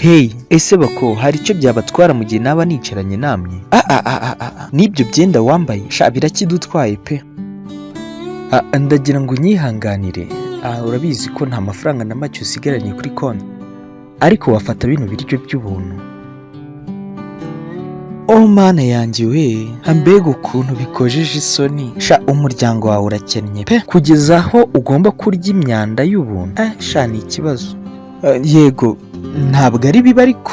Hey, ese bako hari icyo byabatwara mu gihe naba nicaranye namwe? N'ibyo byenda wambaye sha birakidutwaye pe. Ndagira ngo unyihanganire. Urabizi ko nta mafaranga na make usigaranye kuri konti, ariko wafata bino biryo by'ubuntu. Oh mana yanjye we, mbega ukuntu bikojeje isoni. Sha umuryango wawe urakennye pe, kugeza aho ugomba kurya imyanda y'ubuntu. Sha ni ikibazo. Yego ntabwo ari bibi ariko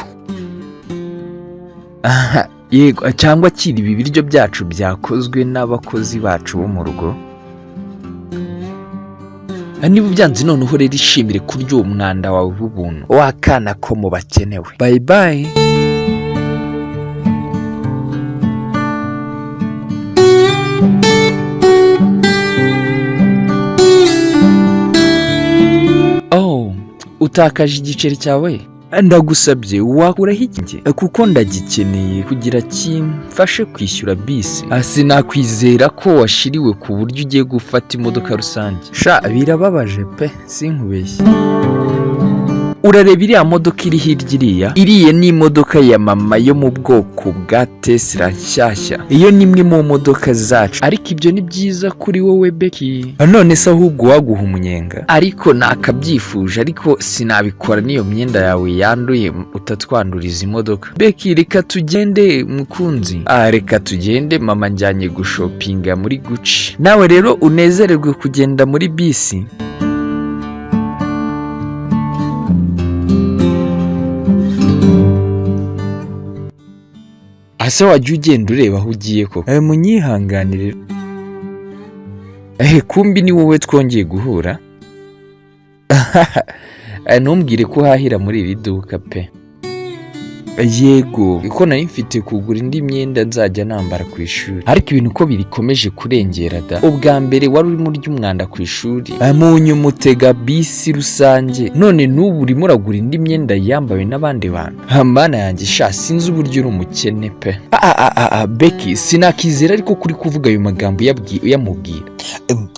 yego, cyangwa kiri ibi biryo byacu byakozwe n'abakozi bacu bo mu rugo. Niba byanze noneho rero ishimire kurya uwo mwanda wawe w'ubuntu, wakana ko mu bakenewe. Bye bye. Utakaje igiceri cyawe? Ndagusabye wakuraho iki kuko ndagikeneye kugira kimfashe kwishyura bisi. Sinakwizera ko washiriwe ku buryo ugiye gufata imodoka rusange. Sha birababaje pe, sinkubeshye. Urareba iriya modoka iri hirya iriya ni imodoka ya mama yo mu bwoko bwa Tesla nshyashya. Iyo ni imwe mu modoka zacu, ariko ibyo ni byiza kuri wowe Becky. None se ahubwo waguha umunyenga? Ariko nakabyifuje, ariko sinabikora n'iyo myenda yawe yanduye utatwanduriza imodoka. Becky reka tugende mukunzi. Reka tugende, mama njyanye gushopinga muri Gucci. Nawe rero unezererwe kugenda muri bisi. Ase wajya ugenda ureba aho ugiye koko. Munyihanganire. Kumbi ni wowe twongeye guhura. Ntumbwire ko uhahira muri iri duka pe. Yego, ko nari mfite kugura indi myenda nzajya nambara ku ishuri, ariko ibintu ko birikomeje kurengera da. Ubwa mbere wari urimo urya umwanda ku ishuri, munyuma utega bisi rusange, none n'ubu urimo uragura indi myenda yambawe n'abandi bantu. Mana yanjye sha, sinzi uburyo uri umukene pe. Becky, sinakizera ariko kuri kuvuga ayo magambo uyamubwira.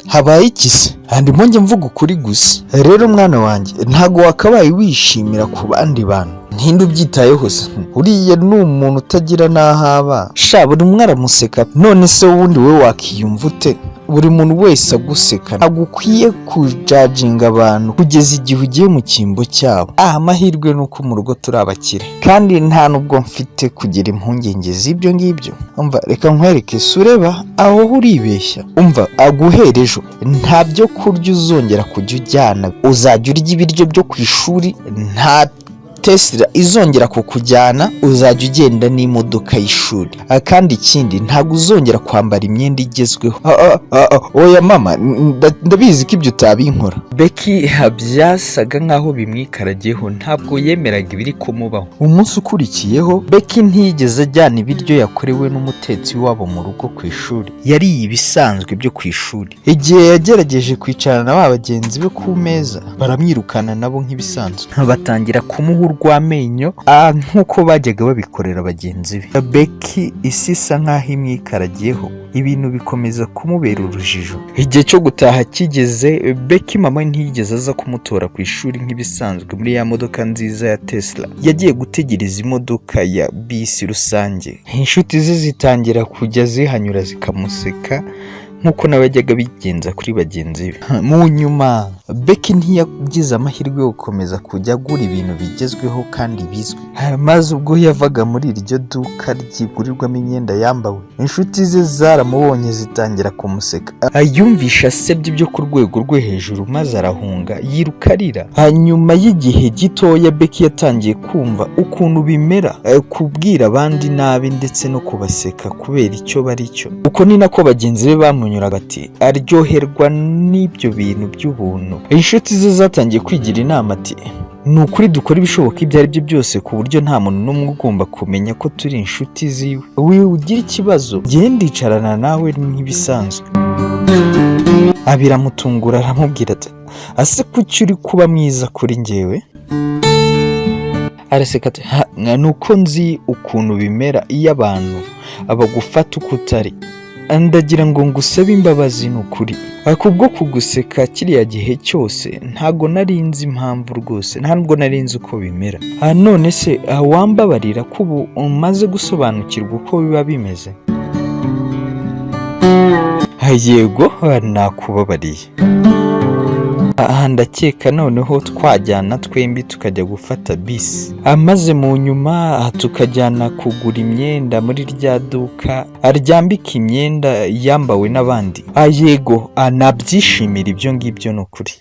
Habaye iki se? Ndimo njye mvuga ukuri gusa. Rero mwana wanjye, ntago wakabaye wishimira ku bandi bantu. Ntinde ubyitayeho se, uriya ni umuntu utagira n'ahaba. Sha buri umwe aramuseka, none se wundi we wakiyumva ute? Buri muntu wese aguseka. Agukwiye kujajinga abantu kugeza igihe ugiye mu cyimbo cyabo. Amahirwe nuko mu rugo turi abakire, kandi nta nubwo mfite kugira impungenge z'ibyo ngibyo. Umva reka nkwereke, sureba aho uribeshya. Umva aguhera ejo nta byo kurya uzongera kujya ujyana, uzajya urya ibiryo byo ku ishuri, nta Tesla izongera kukujyana, uzajya ugenda n'imodoka y'ishuri. Kandi ikindi ntabwo uzongera kwambara imyenda igezweho. Oya mama, ndabizi ko ibyo utabinkora. Becky byasaga nkaho bimwikaragiyeho, ntabwo yemeraga ibiri kumubaho. Umunsi ukurikiyeho Becky ntiyigeze ajyana ibiryo yakorewe n'umutetsi wabo mu rugo ku ishuri, yariye ibisanzwe byo ku ishuri. Igihe yagerageje kwicarana na ba bagenzi be ku meza, baramwirukana nabo nk'ibisanzwe, batangira kumuha urw'amenyo nk'uko bajyaga babikorera bagenzi be. Becky isi isa nk'aho imwikaragiyeho, ibintu bikomeza kumubera urujijo. Igihe cyo gutaha kigeze, Becky mama ntiyigeze aza kumutora ku ishuri nk'ibisanzwe muri ya modoka nziza ya Tesla. Yagiye gutegereza imodoka ya bisi rusange. Inshuti ze zitangira kujya zihanyura zikamuseka nk'uko nawe yajyaga bigenza kuri bagenzi be. Mu nyuma Becky ntiyagize amahirwe yo gukomeza kujya agura ibintu bigezweho kandi bizwi, maze ubwo yavaga muri iryo duka ryigurirwamo imyenda yambawe, inshuti ze zaramubonye zitangira kumuseka. Yumvisha asebye ibyo ku rwego rwo hejuru, maze arahunga yiruka arira. Nyuma y'igihe gitoya Becky yatangiye kumva ukuntu bimera kubwira abandi nabi ndetse no kubaseka kubera icyo bari cyo. Uko ni nako bagenzi be bamunyuraga ati aryoherwa n'ibyo bintu by'ubuntu. Inshuti ze zatangiye kwigira inama ati ni ukuri dukora ibishoboka ibyo ari byo byose ku buryo nta muntu n'umwe ugomba kumenya ko turi inshuti ziwe. Wiwe ugira ikibazo, genda icarana nawe nk'ibisanzwe. Biramutungura, aramubwira ati ase kuki uri kuba mwiza kuri njyewe? Araseka ati nuko nzi ukuntu bimera iyo abantu bagufata uko utari. ndagira ngo ngusabe imbabazi n'ukuri kubwo kuguseka kiriya gihe cyose ntago nari nzi impamvu rwose ntabwo nari nzi uko bimera none se wambabarira ko ubu umaze gusobanukirwa uko biba bimeze yego nakubabariye ndakeka noneho twajyana twembi tukajya gufata bisi maze mu nyuma tukajyana kugura imyenda muri rya duka ryambika imyenda yambawe n'abandi yego nabyishimira ibyo ngibyo ni ukuri